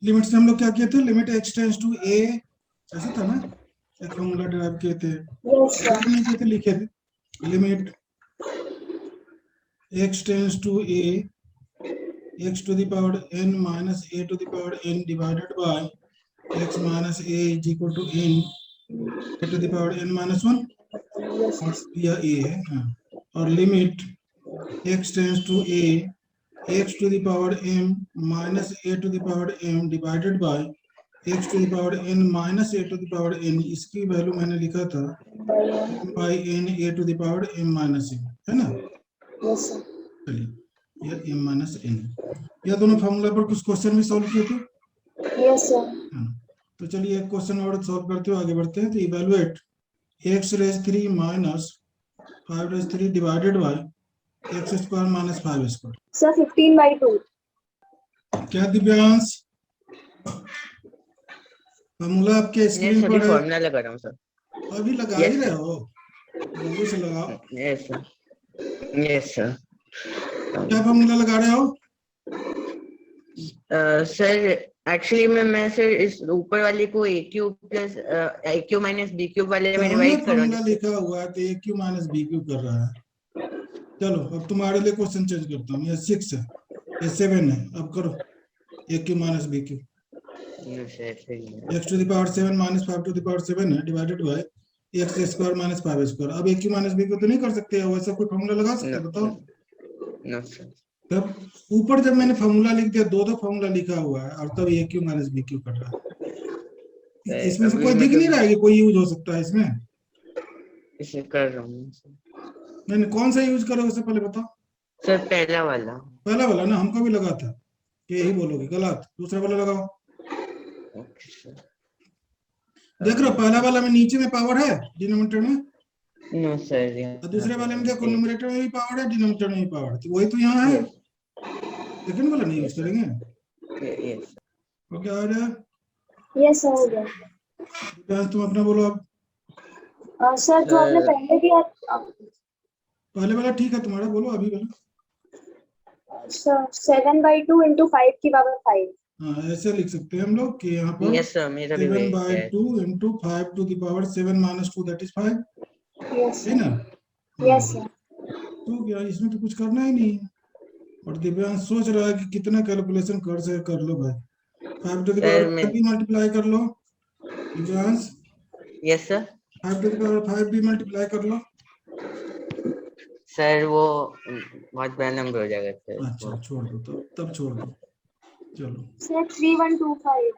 Limit से हम लोग क्या किए थे, limit x tends to a, ऐसा था ना, एक फॉर्मूला डेराइव किए थे, नहीं किए थे, लिखे थे, limit x tends to a, x to the power n minus a to the power n divided by x minus a is equal to n a to the power n minus 1, और यह a है, हाँ, और limit x tends to a, x to the power m minus a to the power m divided by x to the power n minus a to the power n, इसकी value मैंने लिखा था by n a to the power m minus n, है ना। चलिए यह m minus n, यह दोनों फॉर्मूला पर कुछ क्वेश्चन भी सॉल्व किए थे। तो चलिए एक क्वेश्चन और सॉल्व करते हुए आगे बढ़ते हैं। तो evaluate x raise 3 minus 5 raise 3 divided by x square minus 5 square. Sir 15/2। क्या दिव्यांश, फॉर्मूला आपके स्क्रीन पर है, फॉर्मूला लगा रहा हूं सर। अभी लगा ही रहे हो, जल्दी से लगाओ। Yes sir, yes sir. क्या फॉर्मूला लगा रहे हो? सर एक्चुअली मैं सर इस ऊपर वाले को a cube plus a cube minus b cube वाले में डिवाइड कर रहा हूं। लिखा हुआ है तो a cube minus b cube कर रहा है। चलो अब तुम्हारे लिए क्वेश्चन चेंज करता हूँ, ये 6 है, ये 7 है, अब करो a cube minus b cube. x to the power 7 minus 5 to the power 7 है, divided by x square minus 5 square. अब a cube minus b cube तो नहीं कर सकते, वैसा कोई फॉर्मूला लगा सकते, बताओ। No sir. तब ऊपर जब मैंने फॉर्मूला लिख दिया, दो फॉर्मूला लिखा हुआ है, और तब a cube minus b cube कर रहा है। इसमें से कोई दिख नहीं रहा है कि कोई यूज हो सकता है इसमें? इसे कर रहा हूँ नहीं, कौन सा यूज करोगे उससे पहले बताओ। सर पहला वाला ना, हमको भी लगा था कि यही बोलोगे, गलत, दूसरा वाला लगाओ। Okay sir. देख रहे हो, पहला वाला में नीचे में पावर है डिनोमिनेटर में, नो सर। और दूसरे वाले में देखो न्यूमरेटर में भी पावर है, डिनोमिनेटर में भी पावर है, तो वही तो यहाँ है। सेकंड वाला नहीं यूज करेंगे। यस तो क्या हो गया? यस हो गया। तुम अपना बोलो अब। सर जो आपने पहले दिया, पहले वाला ठीक है तुम्हारा, बोलो अभी वाला। सर 7/2 into 5 की पावर 5। हाँ, ऐसे लिख सकते हैं हम लोग कि यहाँ पर यस सर, मेरा भी 7/2 into 5 to the power 7 minus 2 that is 5, yes है ना। Yes sir. तो क्या इसमें तो कुछ करना ही नहीं है, और दिव्यांश सोच रहा है कि कितना कैलकुलेशन कर लो भाई। 5 to the power 5 भी मल्टीप्लाई कर लो Divyansh. Yes sir. 5 to the power 5 भी मल्टीप्लाई कर लो। सर वो बहुत बड़ा नंबर हो जाएगा सर। अच्छा छोड़ दो, तब छोड़ दो। चलो सर 3125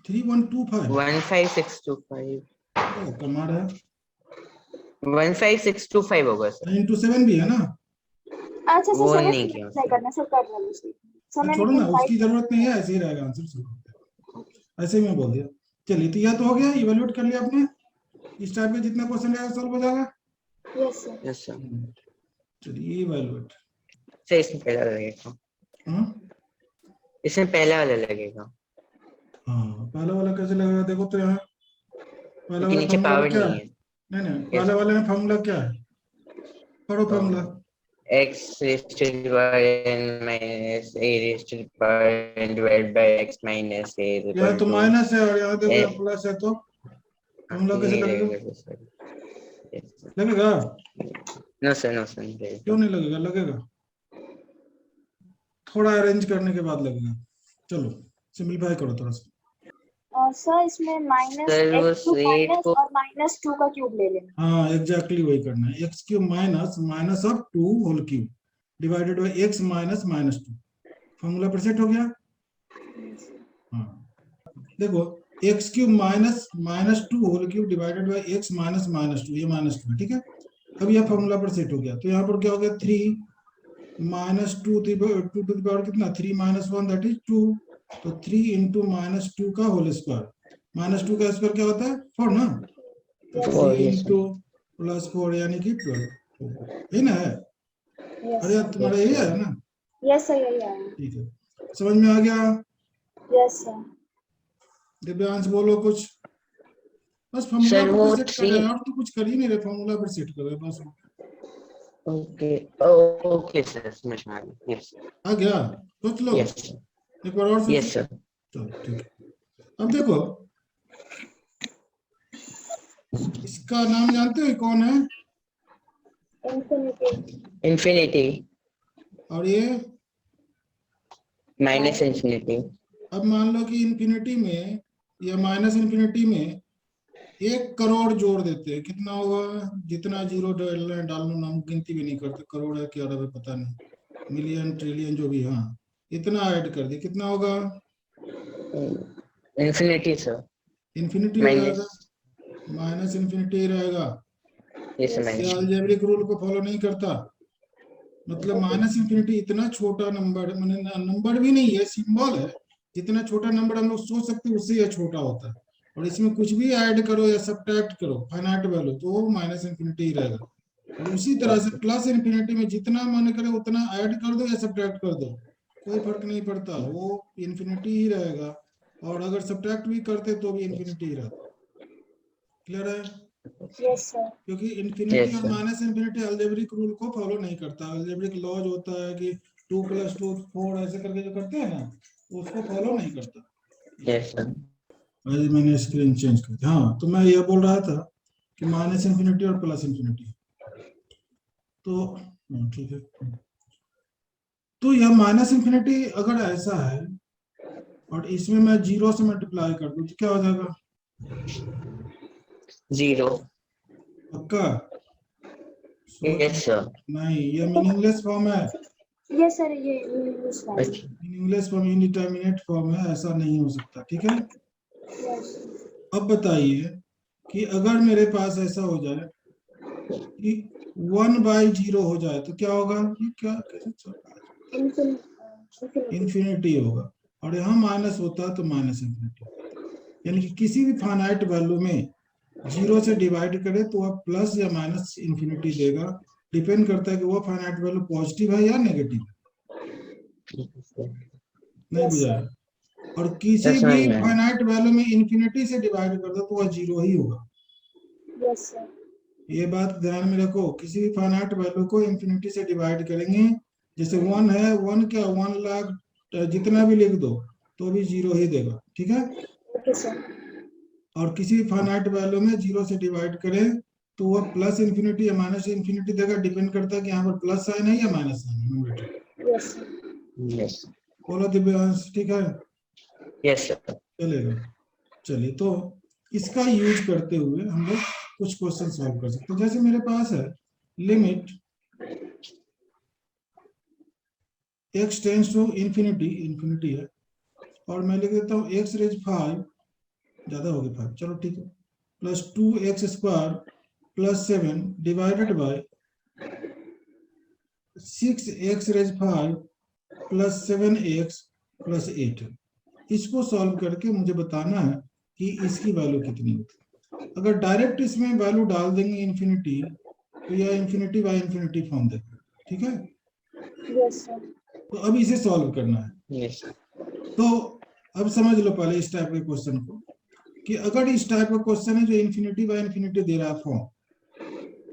3125 15625 कमा रहा है। 15625 होगा सर। इंटू 7 भी है ना। अच्छा सर, वो सर नहीं किया अप्लाई करना सर, कर रहा हूं सर। मैंने छोड़ो ना, उसकी जरूरत नहीं है, ऐसे ही रहेगा आंसर, छोड़ो, ऐसे ही मैं बोल दिया। चलिए तो यह तो हो गया, इवैल्यूएट कर लिया आपने। इस टाइप के जितना क्वेश्चन रहेगा सॉल्व हो जाएगा। Yes sir. Yes sir. चलिए इवैल्यूएट। सर इसमें पहला लगेगा। हाँ इसमें पहला वाला लगेगा। हाँ, पहला वाला कैसे लगेगा देखो तो, यहाँ पहला वाला नीचे फॉर्मूला पावर क्या नहीं है? है। नहीं, पहले वाले में फॉर्मूला क्या है, पढ़ो formula. x raised to the power n minus a raised to the power n divided by x minus a is यहाँ equal तो to माइनस है और यहाँ देखो यहाँ a। प्लस है, तो फॉर्मूला कैसे लगेगा? लगेगा? नो सर, नो सर, क्यों नहीं लगेगा? लगेगा, थोड़ा अरेंज करने के बाद लगेगा। चलो सिंपलीफाई करो थोड़ा सा। सर इसमें माइनस माइनस और -2 का क्यूब ले लेना। हाँ एग्जैक्टली वही करना है, x cube minus minus of 2 whole cube divided by x minus -2। Formula पर सेट हो गया। हाँ देखो, x cube minus -2 whole cube divided by x minus -2, ये -2 है, ठीक है। अब यह फॉर्मूला पर सेट हो गया, तो यहाँ पर क्या हो गया, 3 -2 टू द पावर कितना, 3 - 1 दैट इज 2, तो 3 इंटू -2 का होल स्क्वायर, -2 का स्क्वायर क्या होता है, 4 ना, तो 3 इंटू +4 यानी कि 12, है ना। अरे यार तुम्हारा यही है ना। यस सर, यही है। ठीक है, समझ में आ गया। Yes sir. दिव्यांश बोलो कुछ। बस फॉर्मूला पर सेट कर रहे हैं, और तो कुछ कर ही नहीं रहे, फॉर्मूला पर सेट कर रहे हैं बस। ओके ओके सर, समझ में आ गया। यस आ गया, सोच लो यस एक बार और सोचो। Yes sir. चलो ठीक है। अब देखो इसका नाम जानते हो ये कौन है? इंफिनिटी। इंफिनिटी, और ये माइनस इंफिनिटी। अब मान लो कि इंफिनिटी में या माइनस इंफिनिटी में 1 करोड़ जोड़ देते हैं, कितना होगा? जितना जीरो डालना हम गिनती भी नहीं करते, करोड़ है कि अरब है पता नहीं, मिलियन ट्रिलियन जो भी, हाँ इतना ऐड कर दिए, कितना होगा? इंफिनिटी सर, इंफिनिटी हो माइनस, जाएगा, माइनस इंफिनिटी रहेगा। यस ये माइनस, अलजेब्रिक रूल को फॉलो नहीं करता। मतलब माइनस इंफिनिटी इतना छोटा नंबर, मैंने नंबर भी नहीं है, सिंबल है। जितना छोटा नंबर हम लोग सोच सकते हैं उससे यह छोटा होता है। और इसमें कुछ भी ऐड करो या सब्ट्रैक्ट करो फाइनाइट वैल्यू तो वो माइनस इंफिनिटी ही रहेगा। और उसी तरह से प्लस इंफिनिटी में जितना मन करे उतना ऐड कर दो या सब्ट्रैक्ट कर दो, कोई फर्क नहीं पड़ता, वो इंफिनिटी ही रहेगा। और अगर सब्ट्रैक्ट भी करते तो भी इंफिनिटी ही रहता। क्लियर है? Yes sir. क्योंकि इंफिनिटी यस और sir, minus infinity algebraic rule को फॉलो नहीं करता। अलजेब्रिक लॉ जो होता है कि 2 + 2 4 ऐसे करके जो करते हैं ना, उसको फॉलो नहीं करता। यस सर, अरे मैंने स्क्रीन चेंज कर दी। हाँ तो मैं ये बोल रहा था कि माइनस इंफिनिटी और प्लस इंफिनिटी, तो ठीक है। तो यह माइनस इंफिनिटी अगर ऐसा है और इसमें मैं 0 से मल्टीप्लाई कर दूं तो क्या हो जाएगा? 0, पक्का? सोच यस सर, नहीं, ये मीनिंगलेस फॉर्म है। यस सर, ये इंग्लिश वाली। अच्छा, मीनिंगलेस फॉर्म, इनडिटर्मिनेट फॉर्म है, ऐसा नहीं हो सकता। ठीक है। यस। अब बताइए कि अगर मेरे पास ऐसा हो जाए कि 1/0 हो जाए तो क्या होगा? ये क्या कैसे चल रहा है? इंफिनिटी। इंफिनिटी होगा। और यहाँ माइनस होता है तो माइनस इंफिनिटी। यानी कि किसी भी फाइनाइट वैल्यू में 0 से डिवाइड करे तो वह प्लस या माइनस इंफिनिटी देगा। डिपेंड करता है कि वो फाइनाइट वैल्यू पॉजिटिव है या नेगेटिव। नहीं यस बुझा सर। है? और किसी यस भी समझ में आया। फाइनाइट वैल्यू में इंफिनिटी से डिवाइड कर दो तो वह 0 ही होगा। Yes sir. ये बात ध्यान में रखो, किसी भी फाइनाइट वैल्यू को इंफिनिटी से डिवाइड करेंगे, जैसे 1 है, 1 क्या 1 लाख जितना भी लिख दो तो भी 0 ही देगा। ठीक है। Okay sir. और किसी भी फाइनाइट वैल्यू में 0 से डिवाइड करें तो वह प्लस इंफिनिटी या माइनस इंफिनिटी देगा। डिपेंड करता है कि यहाँ पर प्लस साइन है या माइनस साइन है न्यूमरेटर। Yes sir. यस, बोलो दिव्यांश, ठीक है? यस सर, चलेगा। चलिए तो इसका यूज करते हुए हम लोग कुछ क्वेश्चन सॉल्व कर सकते हैं। जैसे मेरे पास है limit x tends to infinity, infinity है, और मैं लिख देता हूँ x रेज 5, ज्यादा हो गया 5, चलो ठीक है, plus 2x² plus 7 divided by 6x raise 5 plus 7x plus 8। इसको सॉल्व करके मुझे बताना है कि इसकी वैल्यू कितनी होती है। अगर डायरेक्ट इसमें वैल्यू डाल देंगे इंफिनिटी तो यह इंफिनिटी बाय इंफिनिटी फॉर्म देगा। ठीक है। Yes sir. तो अब इसे सॉल्व करना है। यस, तो अब समझ लो पहले इस टाइप के क्वेश्चन को, कि अगर इस टाइप का क्वेश्चन है जो इंफिनिटी बाय इंफिनिटी दे रहा है फॉर्म,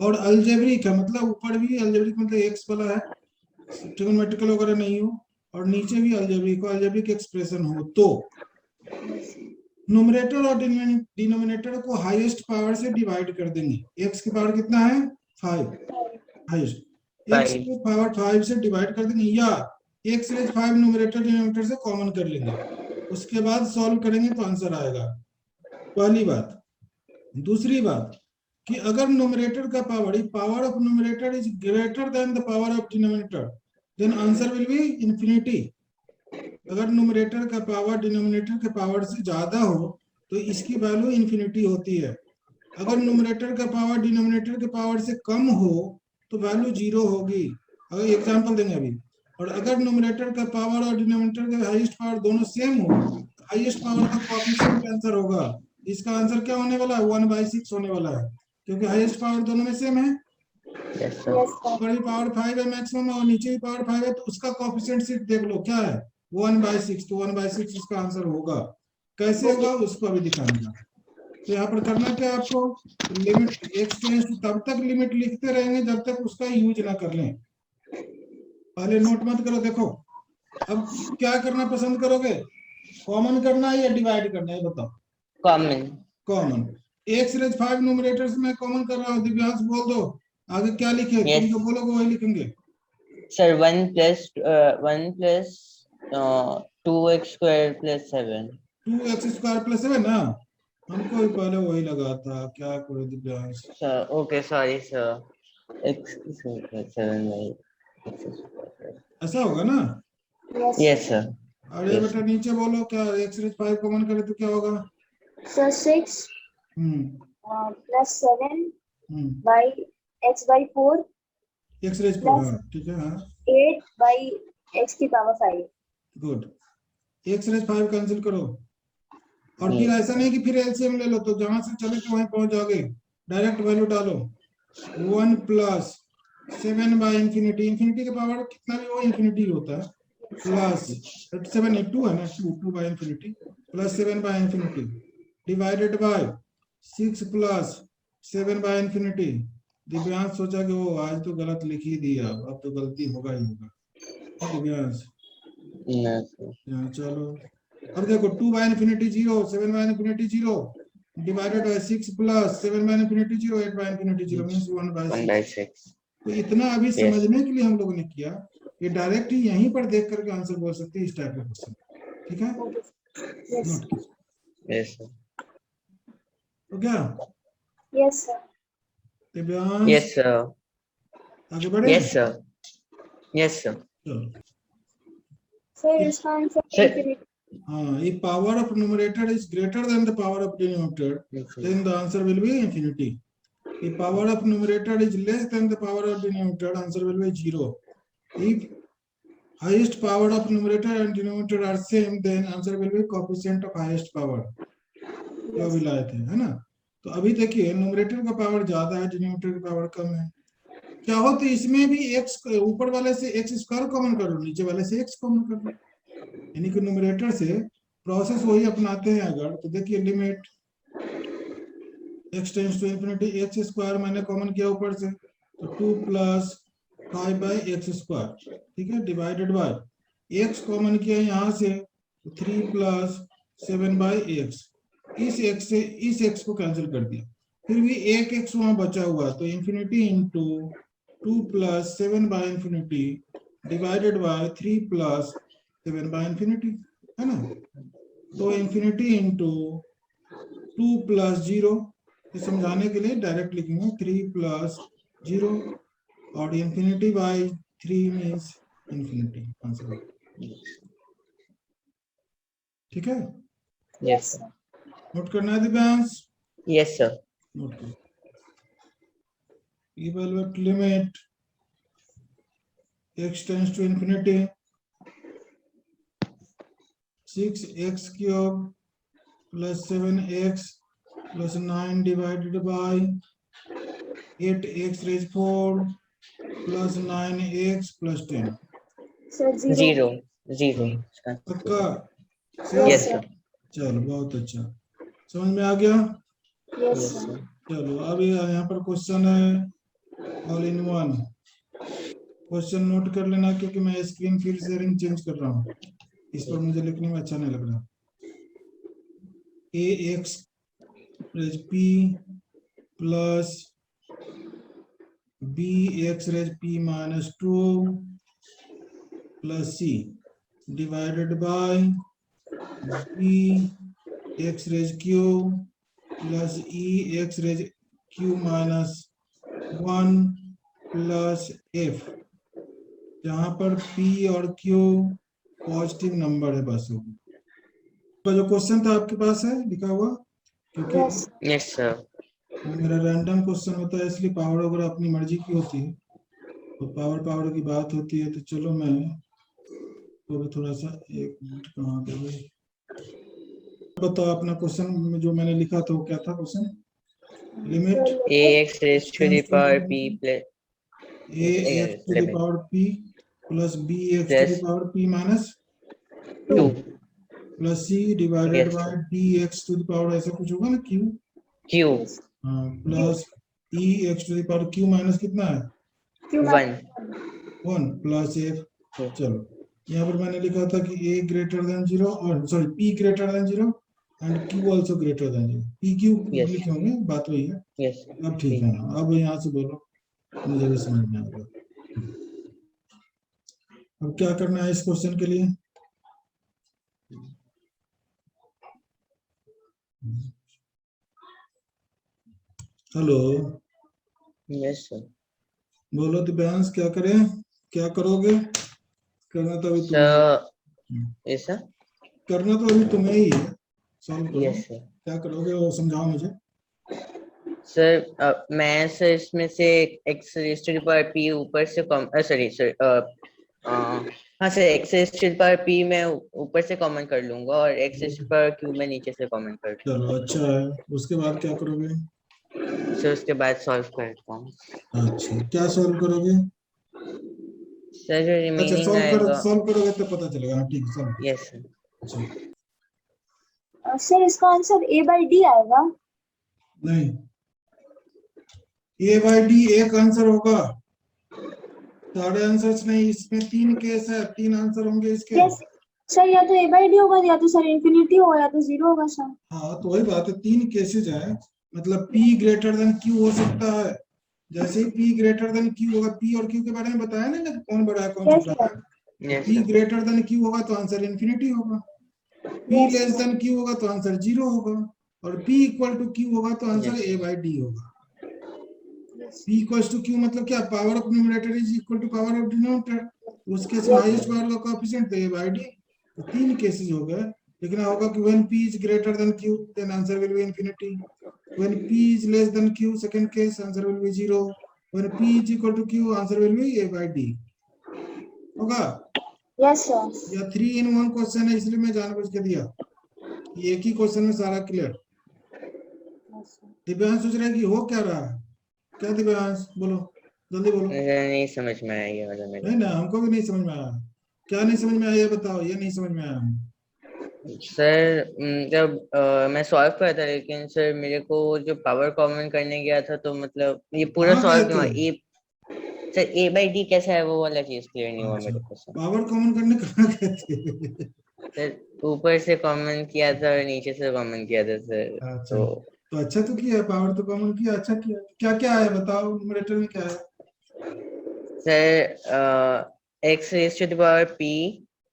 और अलजेब्रिक है, मतलब ऊपर भी अलजेब्रिक मतलब एक्स वाला है, ट्रिग्नोमेट्रिकल वगैरह नहीं हो, और नीचे भी अलजेब्रिक एक्सप्रेशन हो, तो न्यूमरेटर और डिनोमिनेटर को हाईएस्ट पावर से डिवाइड कर देंगे। एक्स की पावर कितना है? 5, हाईएस्ट। एक्स की पावर 5 से डिवाइड कर देंगे, या एक्स रेज 5 न्यूमरेटर डिनोमिनेटर से कॉमन कर लेंगे। उसके बाद सॉल्व करेंगे तो आंसर आएगा। पहली बात। दूसरी बात कि अगर न्यूमरेटर का power of numerator is greater than the power of denominator, then answer will be infinity. अगर न्यूमरेटर का पावर डिनोमिनेटर के पावर से ज्यादा हो तो इसकी वैल्यू इंफिनिटी होती है। अगर न्यूमरेटर का पावर डिनोमिनेटर के पावर से कम हो तो वैल्यू 0 होगी। अगर एग्जांपल देंगे अभी, और अगर न्यूमरेटर का पावर और डिनोमिनेटर का हाईएस्ट पावर दोनों सेम हो, हाईएस्ट पावर का कोएफिशिएंट आंसर होगा। इसका आंसर क्या होने वाला है? 1/6 होने वाला है, क्योंकि हाईएस्ट पावर दोनों में सेम है। यस सर, ऊपर भी पावर 5 है मैक्सिमम और नीचे भी पावर 5 है, तो उसका कोएफिशिएंट सिर्फ देख लो क्या है, 1/6। तो 1/6 इसका आंसर होगा। कैसे होगा उसको अभी दिखाऊंगा। तो यहाँ पर करना क्या आपको, लिमिट एक्स टेंड्स टू, तब तक लिमिट लिखते रहेंगे जब तक उसका यूज ना कर लें। पहले नोट मत करो, देखो अब क्या करना पसंद करोगे, कॉमन करना है या डिवाइड करना है, बताओ। Common. Common. x raise 5 numerators में कॉमन कर रहा हूँ, दिव्यांश बोल दो आगे क्या लिखे। Yes. तुम जो बोलोगे वही लिखेंगे। Sir 1 plus 2x square plus 7। 2x square plus 7 ना, हमको भी पहले वही लगा था, क्या करो Divyansh. Sir okay sorry sir, x square plus 7 by x square। ऐसा होगा ना। Yes sir. अरे Yes. बेटा नीचे बोलो, क्या x रेज 5 कॉमन करे तो क्या होगा। Sir 6 plus 7 by x by 4 x raise 4, हाँ ठीक है, हाँ 8 बाई x की power 5। Good. x raise 5 cancel करो, और फिर ऐसा नहीं कि फिर एलसीएम ले लो, तो जहां से चले तो वहीं पहुंच जाओगे, डायरेक्ट वैल्यू डालो। 1 प्लस 7 बाई इंफिनिटी, इंफिनिटी के पावर कितना भी हो इंफिनिटी होता है, प्लस 7 2 है ना, 2 by infinity plus 7 by infinity divided by 6 plus 7 by infinity. Divyansh सोचा कि वो आज तो गलत लिख ही दिया, अब तो गलती होगा ही होगा दिव्यांश। चलो अब देखो 2 by infinity 0, 7 by infinity 0 divided by 6 plus 7 by infinity 0, 8 by infinity 0 means 1/6। तो इतना अभी समझने के लिए हम लोगों ने किया, ये डायरेक्ट ही यहीं पर देख करके आंसर बोल सकते हैं इस टाइप का क्वेश्चन, ठीक है। नोट कीजिए। Yes sir. तो क्या yes sir. Divyansh yes sir. आगे बढ़े। Yes sir. Yes sir. चलो सर इसका आंसर Sir. infinity। हाँ, if power of numerator is greater than the power of denominator, then the answer will be infinity. If power of numerator is less than the power of denominator, answer will be 0. If highest power of numerator and denominator are same, then answer will be coefficient of highest power. जो अभी लाए थे, है ना। तो अभी देखिए numerator का पावर ज्यादा है, डिनोमिनेटर का पावर कम है। क्या हो, तो इसमें भी x ऊपर वाले से x स्क्वायर कॉमन कर लो, नीचे वाले से x कॉमन कर लो, यानी कि न्यूमरेटर से प्रोसेस वही अपनाते हैं। अगर तो देखिए limit x tends to infinity, x square मैंने कॉमन किया ऊपर से, तो 2 प्लस 5 बाई एक्स स्क्वायर, ठीक है, डिवाइडेड बाय x कॉमन किया यहाँ से, तो 3 प्लस 7 बाई एक्स, इस x से इस x को कैंसिल कर दिया, फिर भी एक x वहां बचा हुआ, तो infinity into 2 plus 7 by infinity divided by 3 plus 7 by infinity, है ना। तो इंफिनिटी इंटू 2 प्लस 0, ये समझाने के लिए डायरेक्ट लिखेंगे 3 प्लस 0, और infinity by 3 means infinity answer, ठीक है। Yes sir. नोट करना है दिव्यांश। Yes sir. नोट करो। Evaluate limit x tends to infinity 6x cube plus 7x plus 9 divided by 8x raised 4 plus 9x plus 10। Sir 0 0। पक्का। Yes sir. चलो बहुत अच्छा, समझ में आ गया। Yes yes sir. सर। चलो अभी यहाँ पर क्वेश्चन है all in one, question note कर लेना, क्योंकि मैं स्क्रीन फिर शेयरिंग चेंज कर रहा हूँ, इस पर मुझे लिखने में अच्छा नहीं लग रहा। ax raise p plus bx raise p minus 2 plus c divided by bx raise q plus ex raise q minus 1 plus f, जहां पर p और q पॉजिटिव नंबर है बस। तो जो क्वेश्चन था आपके पास है लिखा हुआ, क्योंकि यस सर। वो मेरा रैंडम क्वेश्चन होता है, इसलिए पावर वगैरह अपनी मर्जी की होती है, तो पावर की बात होती है। तो चलो मैं तो भी थोड़ा सा, एक मिनट कहाँ पे भाई, बताओ अपना क्वेश्चन जो मैंने लिखा था वो क्या था question. Limit ax raised to the power p plus ax to the power p plus bx to the power p minus 2 plus c divided bye dx to the power, ऐसा कुछ होगा ना, q q plus ex to the power q minus कितना है 1 1 plus f। चलो यहाँ पर मैंने लिखा था कि a ग्रेटर देन 0 और sorry p greater than 0 and q also greater than 0, p q Yes. लिखे होंगे, बात वही है। यस अब ठीक है, अब यहाँ से बोलो, मुझे भी समझ में आ गया। अब क्या करना है इस क्वेश्चन के लिए? Hello, yes sir. बोलो दिव्यांश, क्या करें, क्या करोगे? करना तो अभी तुम्हें सर यस सर। करना तो अभी तुम्हें ही है, सॉल्व करो। Yes sir. क्या करोगे वो समझाओ मुझे। सर मैं सर इसमें से x raise to the power p ऊपर से सॉरी हाँ sir x raise to the power p मैं ऊपर से कॉमन कर लूंगा और x raise to the power q मैं नीचे से कॉमन कर लूंगा। चलो अच्छा है, उसके बाद क्या करोगे? सर उसके बाद सॉल्व करता हूँ। अच्छा, क्या सॉल्व करोगे? सर जो अच्छा, रिमेनिंग आएगा। सॉल्व करोगे तो पता चलेगा। हाँ ठीक है, सॉल्व। Yes sir. अच्छा, सर इसका आंसर a/d आएगा। नहीं, a/d एक आंसर होगा, सारे आंसर्स नहीं, इसमें 3 केस है, 3 आंसर होंगे इसके। यस सर, या तो a/d होगा, या तो सर इंफिनिटी होगा, या तो 0 होगा सर। हाँ तो वही बात है, 3 केसेस है, मतलब p ग्रेटर देन q हो सकता है। जैसे ही p ग्रेटर देन q होगा, p और q के बारे में बताया ना कि कौन बड़ा है कौन यस छोटा है। Sir. Yes p sir. Greater than q होगा तो आंसर इंफिनिटी होगा, p yes less sir. Then q होगा तो आंसर 0 होगा, और p इक्वल टू q होगा तो आंसर Yes. a/d होगा। p इक्वल्स टू q मतलब क्या, power of numerator is equal to power of denominator, उस केस में हाईएस्ट पावर का कोएफिशिएंट तो a/d। तो 3 केसेस हो गए, लेकिन होगा कि when p is greater than q then answer will be infinity, when p is less than q second case answer will be 0, when p is equal to q answer will be a/d होगा। Yes sir. या 3 in 1 question है, इसलिए मैं जानबूझ के दिया कि एक ही क्वेश्चन में सारा क्लियर। दिव्यांश सोच रहा है कि हो क्या रहा है, क्या दिव्यांश बोलो, जल्दी बोलो। मुझे नहीं समझ में आया ये वाला मेरे नहीं ना, हमको भी नहीं समझ में आया। क्या नहीं समझ में आया ये बताओ, ये नहीं समझ में आया। सर जब मैं सॉल्व कर था, लेकिन सर मेरे को जो पावर कॉमन करने गया था तो मतलब ये पूरा कहाँ गए सॉल्व थे? नहीं हुआ। सर a/d कैसा है वो वाला चीज क्लियर नहीं हुआ अच्छा, मेरे को सर। पावर कॉमन करने कहाँ गए थे? सर ऊपर से कॉमन किया था और नीचे से कॉमन किया था सर। अच्छा, तो तो अच्छा तो किया, पावर तो कॉमन किया, अच्छा किया। क्या क्या है बताओ, न्यूमरेटर में क्या है? Sir x raise to the power p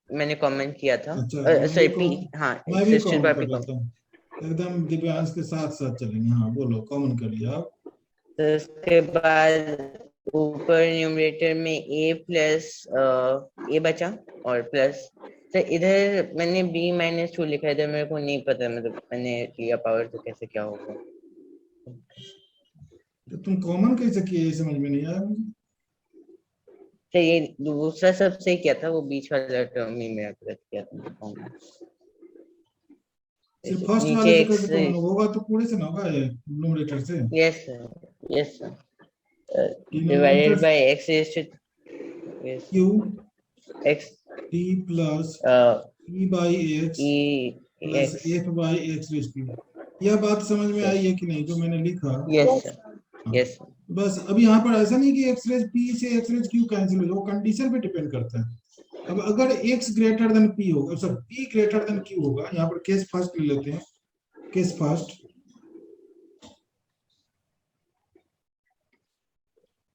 मैंने कॉमन किया था। अच्छा, सॉरी p, हाँ मैं x भी raise to the common power कर p लेता हूँ, एकदम दिव्यांश के साथ साथ चलेंगे। हाँ बोलो, कॉमन कर लिया आप। तो उसके बाद ऊपर न्यूमरेटर में a प्लस a बचा और प्लस सर इधर मैंने b-2 लिखा है, इधर मेरे को नहीं पता, मतलब मैंने लिया पावर तो कैसे क्या होगा। तो तुम कॉमन कैसे किए, ये समझ में नहीं आया मुझे। सर ये दूसरा सब सही किया था, वो बीच वाला टर्म ही मेरा गलत किया था। सिर्फ फर्स्ट वाले नीचे से x। कैसे कॉमन होगा तो पूरे से ना होगा, ये न्यूमरेटर से। Yes sir. Yes sir. Denominator divided by x raise to yes q x t plus e by x e plus x। f by x raise to. यह बात समझ में आई है कि नहीं, जो मैंने लिखा? Yes yes sir. सर। हाँ, यस सर। बस अब यहाँ पर ऐसा नहीं कि x रेज p से x रेज q कैंसिल हो जाए, वो कंडीशन पे डिपेंड करता है। अब अगर x ग्रेटर देन p होगा, sorry p greater than q होगा, यहाँ पर केस फर्स्ट ले लेते हैं, case first,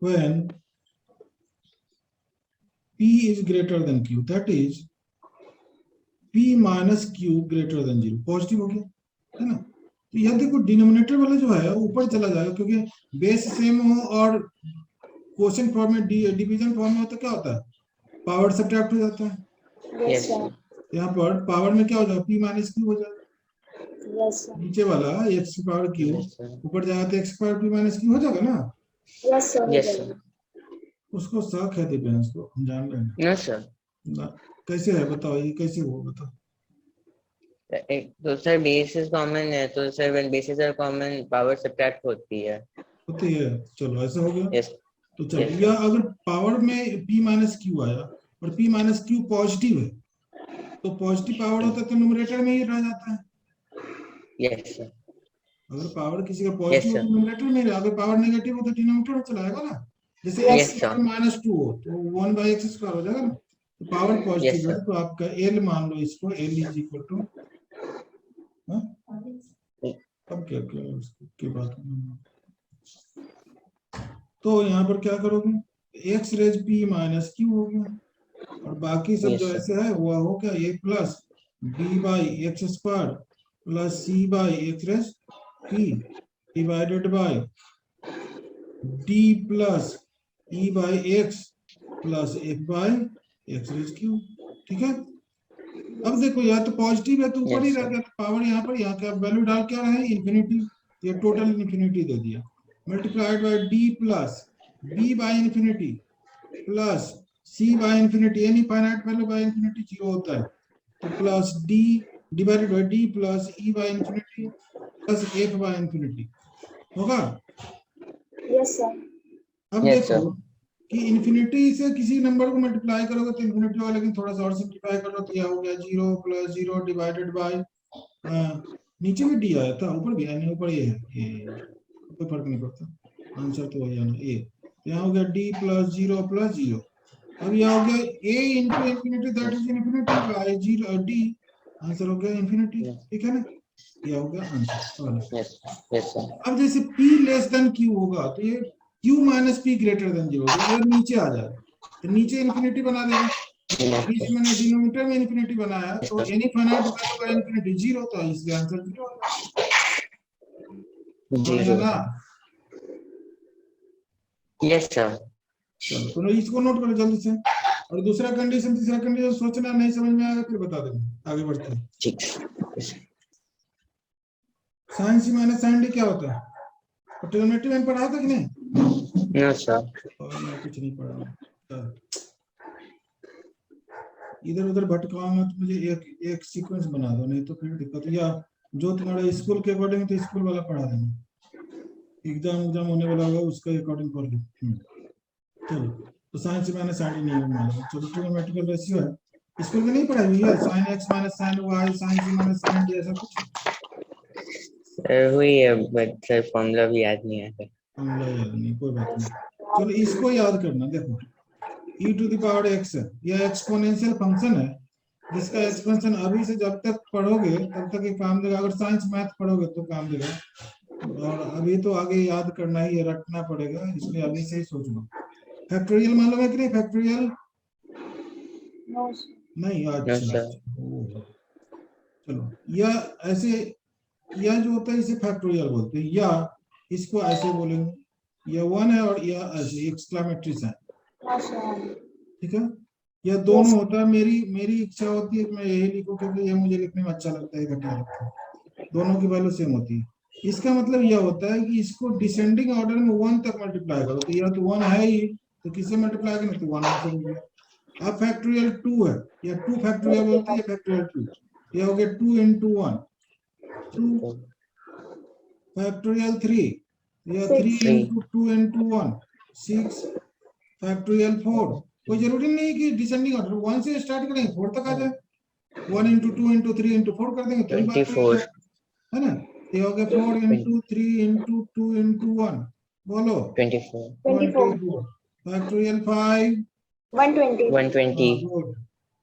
when p is greater than q, that is p minus q greater than 0, positive हो गया है ना। तो यह देखो डिनोमिनेटर वाला जो है ऊपर चला जाएगा, क्योंकि बेस सेम हो और क्वोशिएंट फॉर्म में डिवीजन फॉर्म में हो तो क्या होता है, पावर सब्ट्रैक्ट हो जाता है। Yes sir. यहाँ पर पावर में क्या हो जाएगा, p माइनस क्यू हो जाएगा, यस सर। नीचे वाला x की पावर q यस सर। ऊपर जाएगा तो x की पावर p माइनस क्यू हो जाएगा ना। Yes sir. Yes sir. उसको शक है दिव्यांश को, हम जान रहे हैं नो सर। ना। कैसे है बताओ, ये कैसे हो बताओ। एक तो सर बेसिस कॉमन है, तो sir when basis are common power subtract होती है। होती है, चलो ऐसा हो गया। यस। तो चलो, यस या सर। अगर पावर में p माइनस क्यू आया और p माइनस क्यू पॉजिटिव है, तो पॉजिटिव पावर होता है तो न्यूमरेटर में ही रह जाता है। Yes sir. अगर पावर किसी का यस पॉजिटिव हो सर। तो न्यूमरेटर में रहे, अगर पावर नेगेटिव हो तो डिनोमिनेटर में चला आएगा ना। जैसे yes x yes power sir. Minus 2 हो तो 1/x² हो जाएगा ना, तो पावर Yes, पॉजिटिव sir. है तो आपका एल मान लो इसको, एल इज इक्वल टू, अब क्या क्या उसकी बात है। तो यहाँ पर क्या करोगे, x raise p minus q हो गया और बाकी सब Yes, जो sir. ऐसे है वो हो गया a plus b by x square plus c by x raise p divided by d plus e by x plus एक बाई एक्स रेज क्यू। ठीक है, अब देखो या तो पॉजिटिव है तो ऊपर ही Yes, रह sir. गया, पावर यहाँ पर, यहाँ का वैल्यू डाल क्या रहे इंफिनिटी, ये टोटल इंफिनिटी दे दिया, multiplied by d plus b by infinity plus c by infinity, यानी finite value by infinity zero होता है, तो plus d divided by d plus e by infinity plus f by infinity होगा। Yes sir. अब Yes, देखो sir. कि infinity से किसी नंबर को मल्टीप्लाई करोगे तो इंफिनिटी होगा, लेकिन थोड़ा सा और सिंप्लीफाई कर लो तो यह हो गया 0 प्लस 0 डिवाइडेड बाय, नीचे भी डी आया था ऊपर भी, यानी ऊपर ये है, ये कोई फर्क नहीं पड़ता, आंसर तो वही आना ए। यहाँ हो गया डी प्लस 0 प्लस 0, अब यह हो गया a into infinity that is infinity by 0 d, answer हो गया इंफिनिटी। ठीक है ना, यह हो गया आंसर। Yes, yes, sir. अब जैसे P लेस देन Q होगा तो ये Q minus P greater than 0 होगा, ये नीचे आ जाएगा तो नीचे इन्फिनिटी बना देगा, Yes, बीच sir. मैंने डिनोमिनेटर में इन्फिनिटी बनाया Yes, तो sir. एनी फाइनाइट वैल्यू का इन्फिनिटी 0, तो इसलिए आंसर 0 होगा। हाँ या Zero. ना, Yes, sir. चलो तो इसको नोट करो जल्दी से, और दूसरा कंडीशन तीसरा कंडीशन सोचना, नहीं समझ में आएगा फिर बता देंगे, आगे बढ़ते हैं। ठीक। Yes, sir. Sign c minus sine D क्या होता है, ट्रिग्नोमेट्री में पढ़ा था कि नहीं? No, sir. और मैं कुछ नहीं पढ़ा, इधर उधर भटकाऊंगा तो मुझे एक सीक्वेंस बना दो, नहीं तो फिर दिक्कत, या जो तुम्हारा स्कूल के अकॉर्डिंग तो स्कूल वाला पढ़ा देना, एग्जाम होने वाला होगा उसका अकॉर्डिंग पढ़ लो। चलो तो साइन से माइनस साइन नहीं होगा, चलो ट्रिग्नोमेट्रिकल रेशियो है, स्कूल में नहीं पढ़ाई हुई है, sine x minus sine y sine c minus sine d, ऐसा कुछ हुई है बट सर फॉर्मूला भी याद नहीं आता। फॉर्मूला याद नहीं, कोई बात नहीं, चलो इसको याद करना। देखो e to the power x है, यह एक्सपोनेंशियल फंक्शन है जिसका एक्सपेंशन अभी से जब तक पढ़ोगे तब तक ये काम देगा, अगर साइंस मैथ पढ़ोगे तो काम देगा, और अभी तो आगे याद करना ही है, रटना पड़ेगा, इसलिए अभी से ही सोच लो। फैक्टोरियल मालूम है कि नहीं, फैक्टोरियल नहीं, No, अच्छा sir. चलो, यह ऐसे, यह जो होता है इसे फैक्टोरियल बोलते हैं, या इसको ऐसे बोलेंगे, यह 1 है और यह ऐसे एक्सक्लेमेटरी साइन, ठीक है, यह दोनों होता है। मेरी इच्छा होती है कि मैं यही लिखूं क्योंकि यह मुझे लिखने में अच्छा लगता है, घटिया लगता है, दोनों की वैल्यू सेम होती है। इसका मतलब यह होता है कि इसको डिसेंडिंग ऑर्डर में 1 तक मल्टीप्लाई करो, तो यह तो 1 है ही, तो किससे मल्टीप्लाई करें, तो 1 आंसर हो गया। अब फैक्टोरियल 2 है, या 2 फैक्टोरियल बोलते हैं, फैक्टोरियल 2, यह हो गया 2 into 1 2, फैक्टोरियल 3, यह 3 into 2 into 1 6, फैक्टोरियल 4, कोई जरूरी नहीं कि डिसेंडिंग ऑर्डर 1 से स्टार्ट करेंगे 4 तक आ जाए, 1 into 2 into 3 into 4 कर देंगे तो ही बात 24 है ना, ये हो गया 4 into 3 into 2 into 1, बोलो 24 24, फैक्टोरियल 5 120 गुड,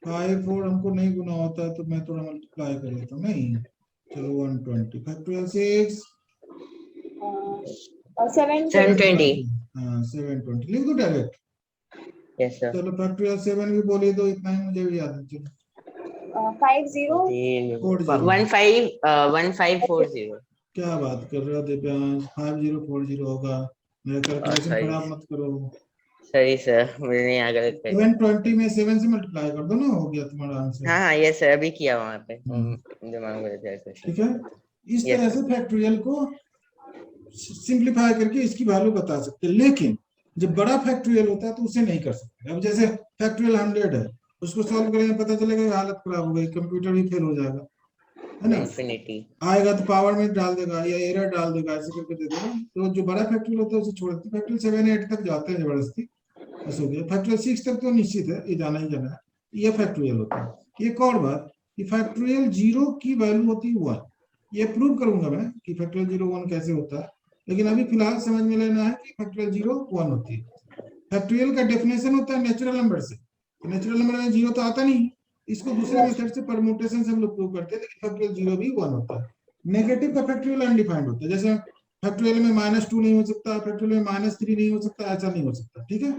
5 4 हमको नहीं गुना होता है तो मैं थोड़ा मल्टीप्लाई कर लेता हूँ, नहीं चलो 120, फैक्टोरियल 6 720 हाँ 720 लिख दो डायरेक्ट। yes sir चलो फैक्टोरियल 7 भी बोले दो, इतना ही मुझे भी याद है। चलो 1540 क्या बात कर रहे हो दिव्यांश, 5040 होगा, मेरा कैलकुलेशन sorry खराब मत करो। सॉरी सर मुझे नहीं आ गलत कर 720 में 7 से मल्टीप्लाई कर दो ना, हो गया तुम्हारा आंसर। हाँ यस सर अभी किया वहां पे दिमाग में था क्वेश्चन। ठीक है, इस Yes, तरह से फैक्टोरियल को सिंप्लीफाई करके इसकी वैल्यू बता सकते हैं, लेकिन जब बड़ा फैक्टोरियल होता है तो उसे नहीं कर सकते। अब जैसे फैक्टोरियल 100 है, उसको सॉल्व करेंगे पता चलेगा हालत खराब हो गई, कंप्यूटर भी फेल हो जाएगा, है ना, इंफिनिटी आएगा तो पावर में डाल देगा या एरर डाल देगा, ऐसे करके दे देगा। तो जो बड़ा फैक्टोरियल होता है उसे छोड़ देते, फैक्टोरियल 7 8 तक जाते हैं जबरदस्ती, ऐसा हो गया। फैक्टोरियल 6 तक तो निश्चित है, ये जाना ही जाना है, ये फैक्टोरियल होता है। एक और बात कि फैक्टोरियल 0 की वैल्यू होती है 1, ये प्रूव करूंगा मैं कि फैक्टोरियल 0 1 कैसे होता है, लेकिन अभी फिलहाल समझ में लेना है कि फैक्टोरियल 0 1 होती है। फैक्टोरियल का डेफिनेशन होता है नेचुरल नंबर से, तो नेचुरल नंबर में 0 तो आता नहीं, इसको दूसरे मेथड से परम्यूटेशन से हम लोग प्रूव करते हैं, लेकिन फैक्टोरियल 0 भी 1 होता है। नेगेटिव का फैक्टोरियल अनडिफाइंड होता है, जैसे फैक्टोरियल में -2 नहीं हो सकता, फैक्टोरियल में -3 नहीं हो सकता, ऐसा नहीं हो सकता, ठीक है,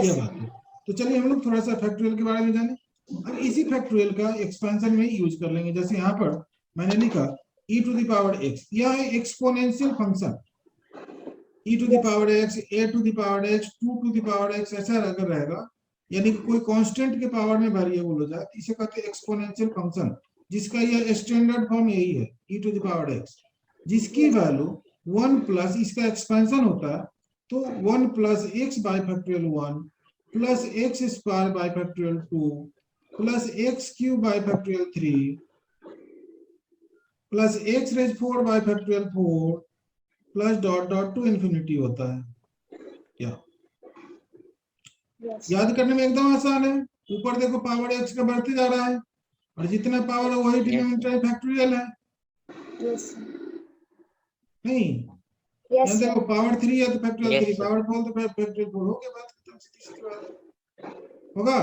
ये बात है। तो चलिए हम लोग थोड़ा सा फैक्टोरियल के बारे में जाने। अब इसी फैक्टोरियल का एक्सपेंशन में यूज कर लेंगे, जैसे यहाँ पर मैंने लिखा e to the power x, यह है exponential function, e to the power x, a to the power x, 2 to the power x, ऐसा अगर रहेगा, यानी कि कोई कांस्टेंट के पावर में वेरिएबल हो जाए, इसे कहते हैं एक्सपोनेंशियल फंक्शन, जिसका यह स्टैंडर्ड फॉर्म यही है e to the power x, जिसकी वैल्यू 1 प्लस इसका एक्सपेंशन होता है, तो 1 plus x by factorial 1 plus x square by factorial 2 plus x cube by factorial 3 plus x raise 4 by factorial 4 plus dot dot to infinity होता है। क्या याद करने में एकदम आसान है, ऊपर देखो पावर एक्स का बढ़ते जा रहा है, और जितना पावर है वही डिनोमिनेटर फैक्टोरियल है, नहीं यहाँ देखो पावर 3 है तो फैक्टोरियल 3, पावर 4 तो फैक्टोरियल 4 हो गया, बात खत्म, सीधी बात होगा।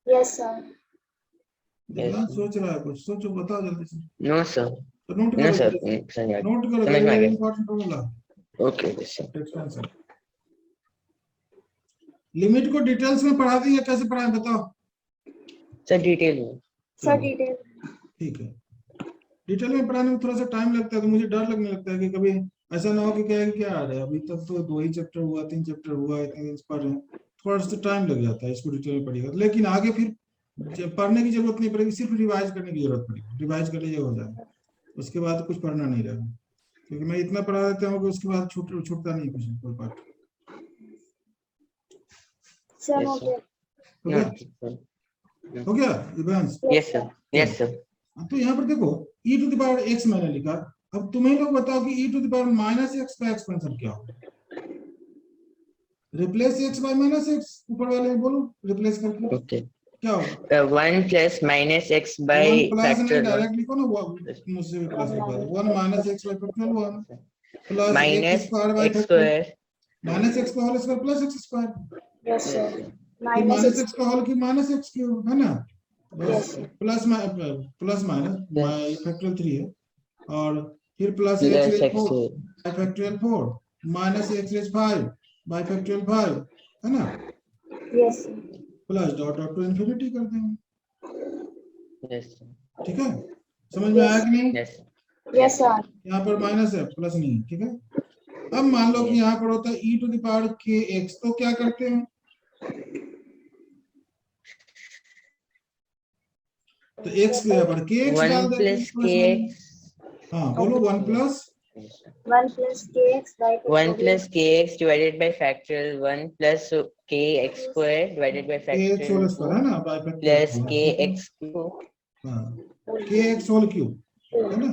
Yes sir. सोच रहा है कुछ, सोचो, बताओ जल्दी से। नो सर, तो नोट नो करो, सर, नोट करो, समझ में आ गया। Important formula. Okay sir. Expansion limit को डिटेल्स में पढ़ा दी या कैसे पढ़ाएं बताओ सर, डिटेल में। सर डिटेल, ठीक है, डिटेल में पढ़ाने में थोड़ा सा टाइम लगता है, तो मुझे डर लगने लगता है कि कभी ऐसा ना हो कि क्या आ रहा है, अभी तक तो 2 ही चैप्टर हुआ, 3 चैप्टर हुआ, इतने दिन से पढ़ रहे हैं, थोड़ा सा टाइम लग जाता है इसको डिटेल में पढ़िएगा, लेकिन आगे फिर पढ़ने की जरूरत नहीं पड़ेगी, सिर्फ रिवाइज करने की जरूरत पड़ेगी, रिवाइज कर लीजिए हो जाएगा, उसके बाद कुछ पढ़ना नहीं रहेगा, क्योंकि मैं इतना पढ़ा देता हूँ कि उसके बाद छूटता नहीं कुछ, कोई पार्ट। सर हो गया, हो गया Divyansh? Yes sir, yes sir. तो यहाँ पर देखो e to the power x मैंने लिखा, अब तुम्हें लोग बताओ कि e to the power -x का एक्सपेंशन क्या होगा? रिप्लेस x बाय -x, ऊपर वाले में बोलो रिप्लेस करके। ओके, क्या होगा? 1 प्लस -x बाय 1 प्लस नहीं, फैक्टर डायरेक्ट लिखो ना, मुझसे भी प्लस लिखवा दो, 1 -x by factor 1 plus x square by -x factor square -x का whole square plus x square, yes sir, -x का होल की -x क्यूब है ना, प्लस माइनस फैक्टोरियल 3 है, और फिर plus x raise 4 by factorial 4 minus x raise 5 by factorial 5 है ना, yes plus dot dot to infinity कर देंगे, यस ठीक है, समझ में आया कि नहीं? यस यस सर, यहाँ पर माइनस है, प्लस नहीं, ठीक है। अब मान लो कि यहाँ पर होता है e to the power kx, तो क्या करते हैं, तो x के यहाँ पर kx डाल देते हैं, 1 प्लस kx, हाँ बोलो 1 plus kx divided by factorial 1 plus kx square divided by kx factorial whole square है ना, by plus factorial kx cube हाँ kx होल क्यूब है ना,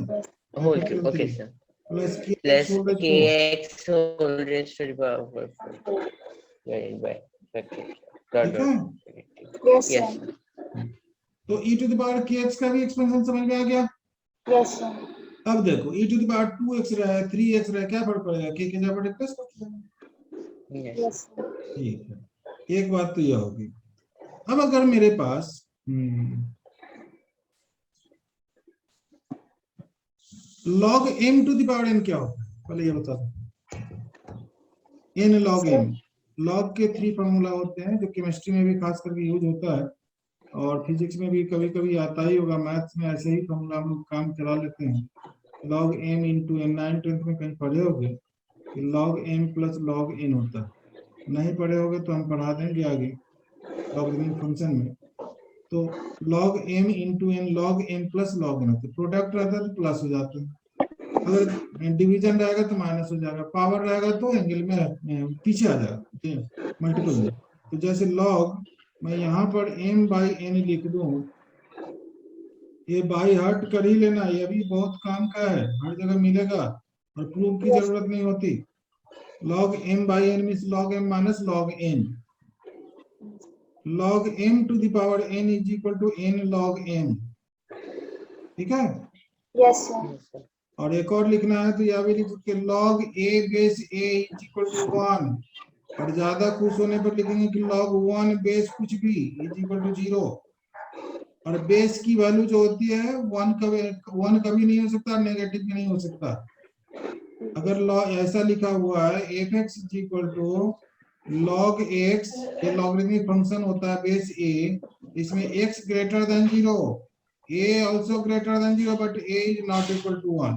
whole cube. Okay sir. Plus Plus kx whole raised to the power 4 divided by factorial. Dot ठीक है, dot. Yes Yes. Sir, तो e to the power kx का भी expansion समझ में आ गया। यस सर, अब देखो e to the power 2x रहा, 3x रहा, क्या फर्क पड़ेगा, k के जगह पर प्लस कर देंगे, Yes. यस ठीक है, एक बात तो यह होगी। अब अगर मेरे पास log m to the power n क्या होता है, पहले ये बता दो, n log m, log के 3 फॉर्मूला होते हैं, जो केमिस्ट्री में भी खास करके यूज होता है, और फिजिक्स में भी कभी कभी आता ही होगा, मैथ्स में ऐसे ही फॉर्मूला हम लोग काम चला लेते हैं, log m into n, 9th 10th में कहीं पढ़े होगे log m plus log n होता है, नहीं पढ़े होगे तो हम पढ़ा देंगे आगे लॉगरिथमिक फंक्शन में। तो log m into n, log m plus log n होता है, प्रोडक्ट रहता है तो प्लस हो जाता है, अगर डिवीजन रहेगा तो माइनस हो जाएगा, पावर रहेगा तो एंगल में पीछे आ जाएगा मल्टीपल में। तो जैसे log मैं यहाँ पर m बाई n लिख दूं, ये बाई हार्ट कर ही लेना, ये भी बहुत काम का है, हर जगह मिलेगा और प्रूफ की जरूरत नहीं होती। log m by n means log m minus log n, log m to the power n is equal to n log m, ठीक है। यस सर, और एक और लिखना है तो यह भी लिख सकते log a base a is equal to 1 और ज्यादा खुश होने पर लिखेंगे कि log 1 बेस कुछ भी इज इक्वल टू 0। और बेस की वैल्यू जो होती है 1 कभी नहीं हो सकता, नेगेटिव भी नहीं हो सकता। अगर ऐसा लिखा हुआ है F x is equal to log x, ये लॉगरिथमिक फंक्शन होता है बेस a, इसमें x greater than 0, a also greater than 0 but a is not equal to 1।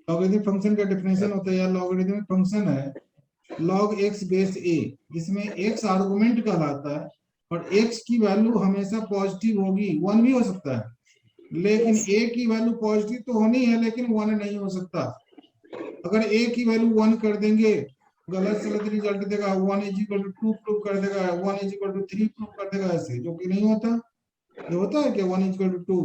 Logarithmic function का डेफिनेशन होता है या लॉगरिथमिक फंक्शन है log x बेस a, इसमें x आर्गुमेंट कहलाता है और x की वैल्यू हमेशा पॉजिटिव होगी, 1 भी हो सकता है, लेकिन a की वैल्यू पॉजिटिव तो होनी है लेकिन 1 नहीं हो सकता। अगर a की वैल्यू 1 कर देंगे गलत सलत रिजल्ट देगा, 1 इज इक्वल टू 2 प्रूव कर देगा, 1 इज इक्वल टू 3 प्रूव कर देगा, ऐसे जो कि नहीं होता। ये होता है कि 1 इज इक्वल टू 2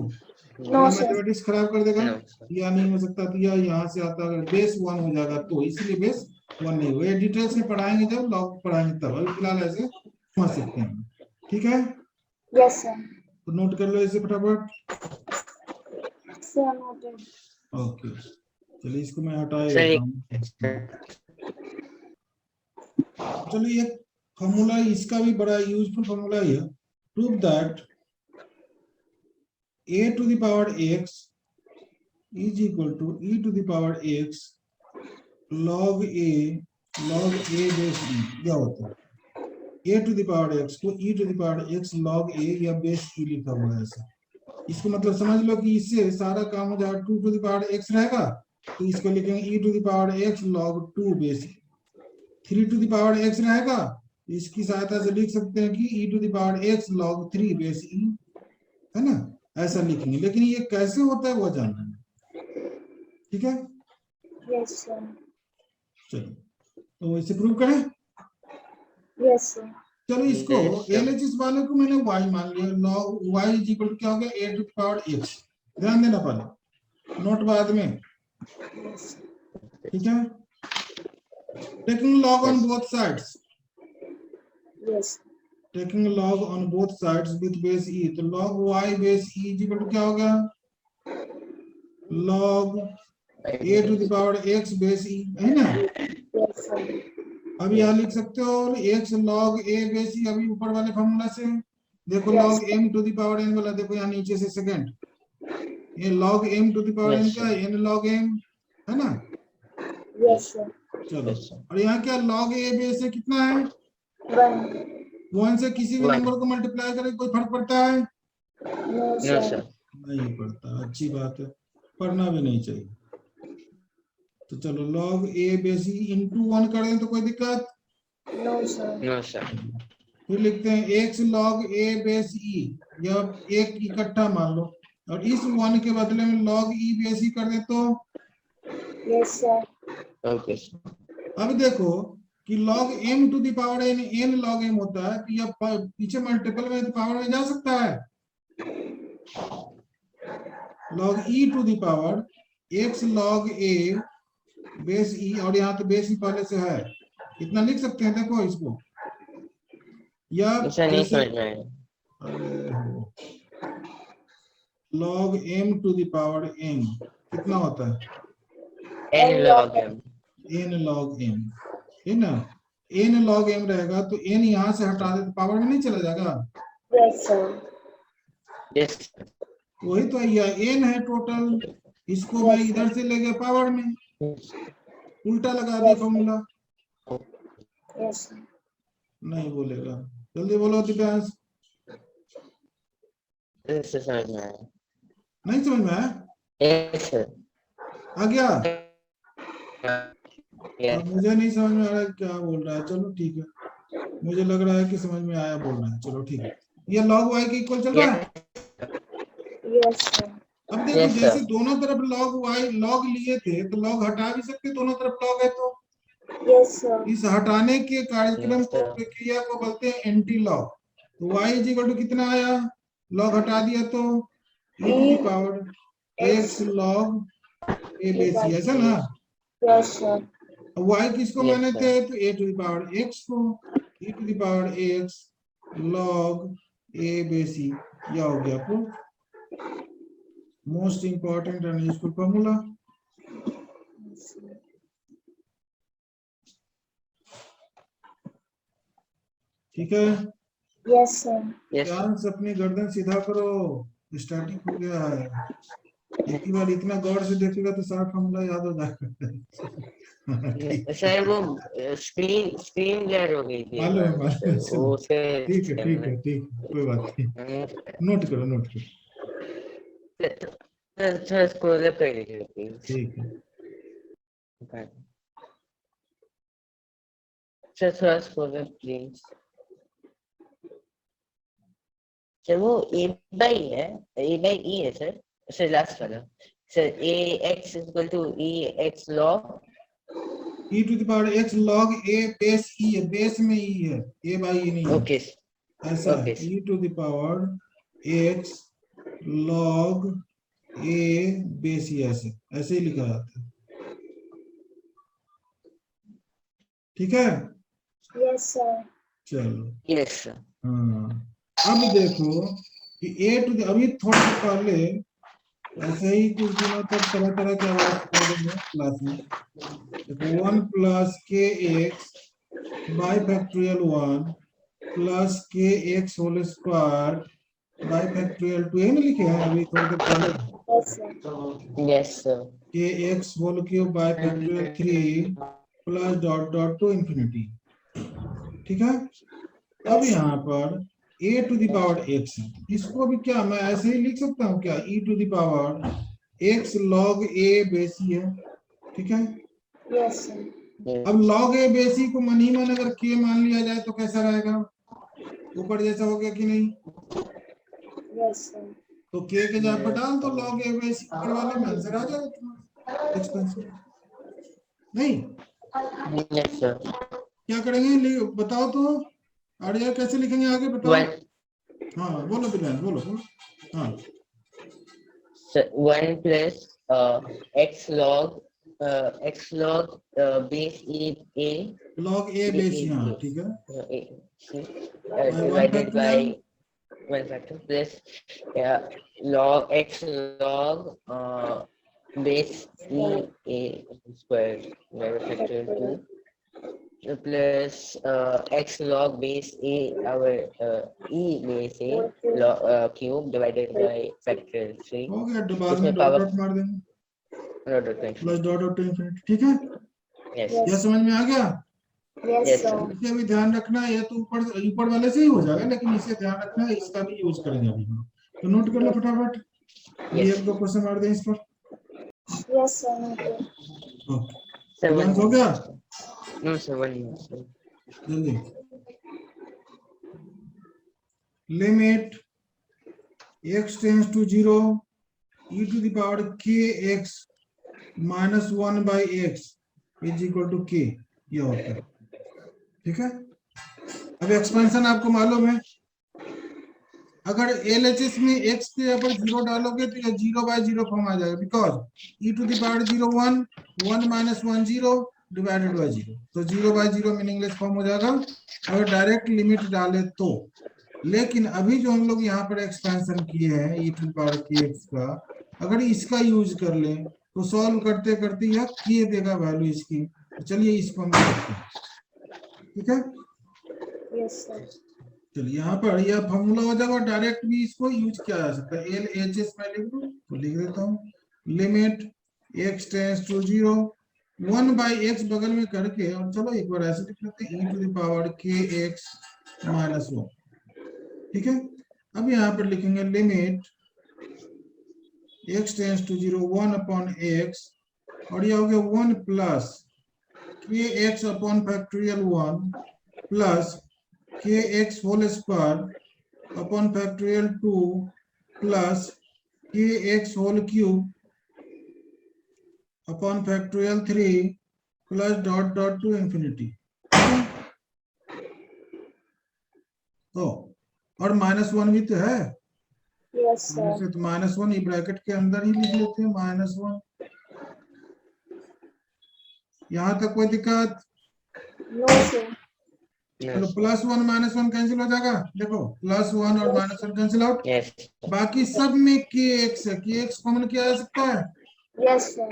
मैथमेटिक्स खराब कर देगा, या नहीं हो सकता। तो यह यहाँ से आता है अगर बेस 1 हो जाएगा तो, इसलिए बेस 1 नहीं हुआ। ये डिटेल्स में पढ़ाएंगे जब लॉग पढ़ाएंगे तब, अभी फिलहाल ऐसे समझ सकते हैं। ठीक है, यस सर। तो नोट कर लो इसे फटाफट। Sir noted. ओके, चलिए इसको मैं हटा ही सर देता हूँ। चलो ये फॉर्मूला इसका भी बड़ा यूजफुल फॉर्मूला है। Prove that a to the power x is equal to e to the power x log a base e। क्या होता है a to the power x को e to the power x log a या base e लिखा हुआ है ऐसा। इसको मतलब समझ लो कि इससे सारा काम हो जाएगा, 2 to the power x रहेगा तो इसको लिखेंगे e to the power x log 2 base e। 3 to the power x रहेगा, इसकी सहायता से लिख सकते हैं कि e to the power x log 3 base e, है ना, ऐसा लिखेंगे। लेकिन ये कैसे होता है वो जानना है। ठीक है, यस सर। चलो तो इसे प्रूव करें। Yes sir. चलो इसको एलएचएस वाले को मैंने y मान लिया, log y is equal to क्या हो गया a to the power x। ध्यान देना पहले, नोट बाद में। ठीक है, taking log on both sides, yes. Taking log on both sides with base e, तो log y base e is equal to क्या हो गया log a to the power x base e, है ना। Yes sir. अब यहाँ लिख सकते हो x log a base e, अभी ऊपर वाले फॉर्मूला से देखो log m to the power n वाला, देखो यहाँ नीचे से सेकंड, ये log m to the power n क्या है, n log m, है ना। Yes sir. चलो, और यहाँ क्या log a base है कितना है 1 से किसी भी नंबर को मल्टीप्लाई करें कोई फर्क पड़ता है? No sir. नहीं पड़ता, अच्छी बात है, पढ़ना भी नहीं चाहिए। तो चलो log a base e into 1 कर दें तो कोई दिक्कत? No sir. No sir. फिर लिखते हैं x log a base e, या एक इकट्ठा मान लो, और इस 1 के बदले में log e बेस e कर दे तो? Yes sir. ओके। अब देखो कि log m to the power n, n log m होता है, तो यह पीछे मल्टीपल में पावर में जा सकता है। log e to the power x log a base e, और यहाँ तो बेस e पहले से है, इतना लिख सकते हैं। देखो इसको, या नहीं समझ में आया। log m to the power m कितना होता है n log m, n log m, है ना। n log m रहेगा तो n यहाँ से हटा दे तो पावर में नहीं चला जाएगा? Yes sir. यस। वही तो यह n है टोटल, इसको मैं इधर से ले गया पावर में, उल्टा लगा दिया फॉर्मूला। यस। नहीं बोलेगा, जल्दी बोलो दिव्यांश। समझ में आया। नहीं समझ में आया? Yes sir. आ गया? यस। मुझे नहीं समझ में आ रहा है क्या बोल रहा है, चलो ठीक है, मुझे लग रहा है कि समझ में आया बोल रहा है, चलो ठीक है। ये log y के इक्वल चल रहा है। Yes sir. अब देखो जैसे दोनों तरफ log y log लिए थे तो log हटा भी सकते, दोनों तरफ log है तो। Yes sir. इस हटाने के कार्यक्रम को, प्रक्रिया को बोलते हैं एंटी लॉग। तो y इज इक्वल टू कितना आया, log हटा दिया तो e to the power x log a base e, ऐसा ना। Yes sir. y किसको माने थे, तो a to the power x को, e to the power x log a base e, यह हो गया proof. Most important and useful formula. ठीक है, यस सर। यस ध्यान से अपनी गर्दन सीधा करो, स्टैटिक हो गया है। एक ही बार इतना गौर से देखेगा तो सारा फॉर्मूला याद हो जाएगा। ठीक सर वो स्क्रीन ब्लर हो गई थी मालूम है, मालूम है, चलो। वो से ठीक है, ठीक है, ठीक है, कोई बात नहीं, नोट करो, नोट करो। थोड़ा स्क्रॉल अप कर लीजिए प्लीज। ठीक है, सर थोड़ा स्क्रॉल अप प्लीज। सर वो a बाई है, a बाई e है सर। सर लास्ट वाला sir, ax is equal to ex log e to the power x log a base e है, बेस में e है, a by e नहीं है, okay ऐसा है। Okay e to the power x log a base e, ऐसे ऐसे ही लिखा जाता है। ठीक है, यस सर। चलो। Yes sir. हाँ, अब देखो कि a टू द, अभी थोड़ा सा पहले ऐसे ही कुछ दिनों तक तरह तरह की आवाज पढ़ेंगे क्लास में। देखो 1 plus k x by factorial 1 plus k x whole square by factorial 2, ये नहीं लिखे हैं अभी थोड़ी देर पहले। Yes sir. Yes sir. K x whole cube by factorial 3 plus dot dot to infinity. ठीक है, अब यहाँ पर a to the power x है, इसको भी क्या मैं ऐसे ही लिख सकता हूँ क्या, e to the power x log a base e है। ठीक है, यस सर। अब log a बेस e को मन ही मन अगर k मान लिया जाए तो कैसा रहेगा, ऊपर जैसा हो गया कि नहीं। Yes sir. तो k के जगह पर डाल तो log a बेस e ऊपर वाले में आंसर आ जाएगा तुम्हारा एक्सपेंशन। नहीं, यस सर। क्या करेंगे बताओ तो, आर्या कैसे लिखेंगे आगे बताओ। हाँ बोलो बिलाल, बोलो बोलो। हाँ, 1 plus x log base a log a base e, हाँ ठीक है, divided by 1 factor plus log x log base a square divided factor 2 plus x log base a our e base a log cube divided by factor 3। हो गया, तो बाद में इसमें dot power dot मार देंगे, plus plus dot dot to infinity. ठीक है, यस यह समझ में आ गया। Yes yes sir. इसे भी ध्यान रखना है, ये तो ऊपर ऊपर वाले से ही हो जाएगा, लेकिन इसे ध्यान रखना है, इसका भी यूज करेंगे अभी हम। तो नोट कर लो फटाफट, ये एक दो क्वेश्चन मार दें इस पर। Yes sir. ओके, एडवांस हो गया, नो 7 जल्दी। Limit x tends to 0 e to the power k x minus 1 by x is equal to k, ये होता है। ठीक है, अब एक्सपेंशन आपको मालूम है, अगर LHS में x के यहाँ पर 0 डालोगे तो ये 0 बाई 0 फॉर्म आ जाएगा, because e to the power 0 1 1 minus 1 0 divided by 0, तो 0 बाई 0 मीनिंगलेस फॉर्म हो जाएगा अगर डायरेक्ट लिमिट डाले तो। लेकिन अभी जो हम लोग यहाँ पर एक्सपेंशन किए हैं e to the power kx का, अगर इसका यूज कर लें तो सॉल्व करते करते यह k देगा वैल्यू इसकी। तो चलिए इसको हम करते हैं। ठीक है, यस सर। चलिए यहाँ पर यह फॉर्मूला हो जाएगा, डायरेक्ट भी इसको यूज किया जा सकता है। LHS में लिख दूं तो लिख देता हूँ, limit x tends to 0 1 by x बगल में करके, और चलो एक बार ऐसे लिख लेते हैं e to the power kx minus 1। ठीक है, अब यहाँ पर लिखेंगे limit x tends to 0 1 upon x, और यह हो गया 1 plus kx upon factorial 1 plus kx whole square upon factorial 2 plus kx whole cube upon factorial 3 plus dot dot to infinity. तो और -1 भी तो है, यस सर। तो -1 ये ब्रैकेट के अंदर ही लिख लेते हैं, -1। यहाँ तक कोई दिक्कत? No sir. चलो +1 -1 कैंसिल हो जाएगा, देखो +1 और -1 कैंसिल आउट, यस बाकी सब में kx है, kx कॉमन किया जा सकता है। Yes sir.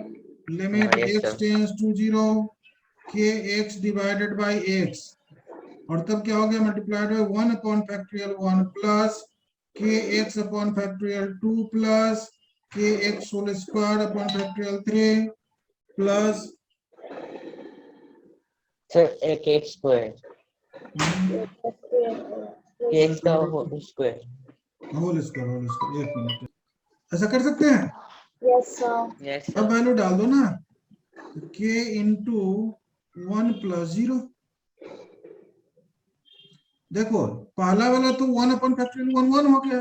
Limit yes, x sir. Tends to 0 kx divided by x और तब क्या हो गया, multiplied by 1 upon factorial 1 plus kx upon factorial 2 plus kx whole square upon factorial 3 plus sir एक एक्स स्क्वायर, एक्स का whole square. Whole square. एक minute, ऐसा कर सकते हैं। Yes sir. यस अब सर। वैल्यू डाल दो ना, k इंटू 1 प्लस 0। देखो पहला वाला तो 1 अपन फैक्टोरियल 1 1 हो गया,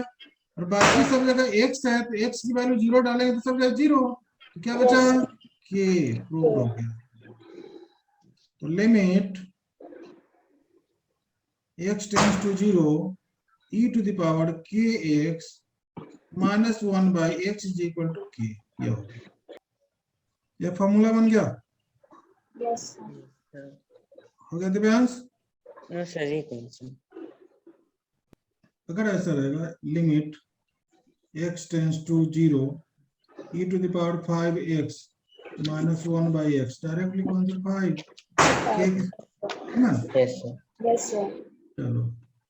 और बाकी सब जगह x है तो x की वैल्यू 0 डालेंगे तो सब जगह 0, तो क्या बचा, k प्रूव हो गया। तो limit x tends to 0 e to the power kx minus 1 by x is equal to k। ये हो गया, ये फॉर्मूला बन गया। Yes sir. हो गया दिव्यांश। सर एक मिनट। अगर ऐसा रहेगा limit x tends to 0 e to the power 5x minus 1 by x, directly कौन सा 5 k है ना। Yes sir. Yes sir. चलो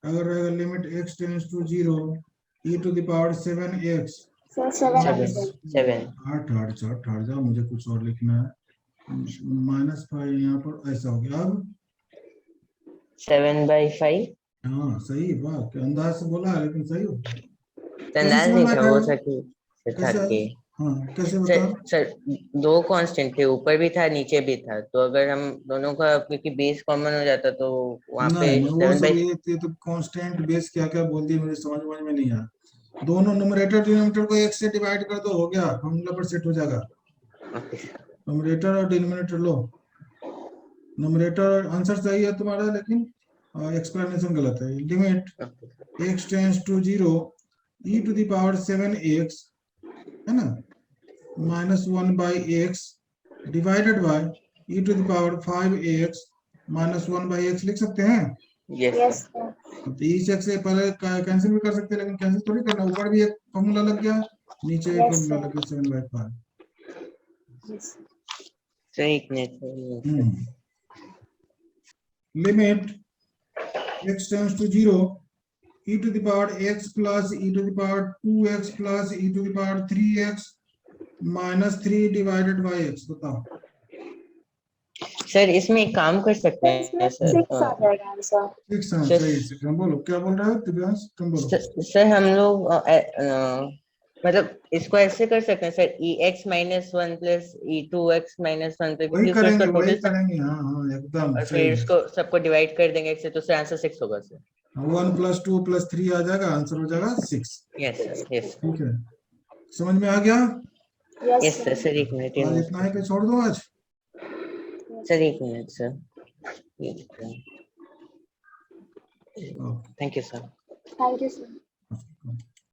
अगर रहेगा limit x tends to 0 e to the power 7x sir 7 minus seven. हट जाओ, मुझे कुछ और लिखना है। माइनस 5 यहाँ पर ऐसा हो गया। अब 7/5। हाँ सही, वाह क्या अंदाज से बोला है, लेकिन सही हो। कैसे अंदाज समझ नहीं में था, आया वो वो? था कि था कैसे कि हाँ कैसे बता। सर सर दो कांस्टेंट थे, ऊपर भी था नीचे भी था, तो अगर हम दोनों का क्योंकि बेस कॉमन हो जाता तो वहाँ पे नहीं वो सब 7/5। ये तो कांस्टेंट बेस क्या क्या बोल दिए, मुझे समझ में नहीं आया। दोनों न्यूमरेटर डिनोमिनेटर को 1 से डिवाइड कर दो, हो गया, फॉर्मूला पर सेट हो जाएगा। न्यूमरेटर और डिनोमिनेटर लो, न्यूमरेटर आंसर सही है तुम्हारा, लेकिन एक्सप्लेनेशन गलत है। Limit x tends to 0 e to the power 7x है ना minus 1 by x divided by e to the power 5x minus 1 by x लिख सकते हैं। Yes yes sir. सर। तो इस x से पहले कैंसिल भी कर सकते हैं, लेकिन कैंसिल थोड़ी करना, ऊपर भी एक फॉर्मूला लग गया, नीचे एक Yes, फॉर्मूला sir. लग गया 7/5। Yes. सही नहीं। Limit x tends to 0 e to the power x plus e to the power 2x plus e to the power 3x minus 3 divided by x, बताओ। सर इसमें एक काम कर सकते सर इसमें हैं सर। 6 आ जाएगा आंसर। 6 सर सही है, बोलो क्या बोल रहे हो दिव्यांश, तुम बोलो। सर हम लोग मतलब इसको ऐसे कर सकते हैं सर, e(x-1 प्लस e(2x-1) पे, वही क्योंकि फिर उसका करेंगे टोटल हाँ हाँ एकदम और सही फिर है। इसको सबको डिवाइड कर देंगे x से, तो सर आंसर 6 होगा सर। 1 + 2 + 3 आ जाएगा, आंसर हो जाएगा 6। Yes sir. यस ठीक है, समझ में आ गया। Yes, yes sir. sir. Sir एक मिनट आज इतना ही पे छोड़ दो आज। सर, एक minute sir. Okay. Thank you sir. Thank you, sir.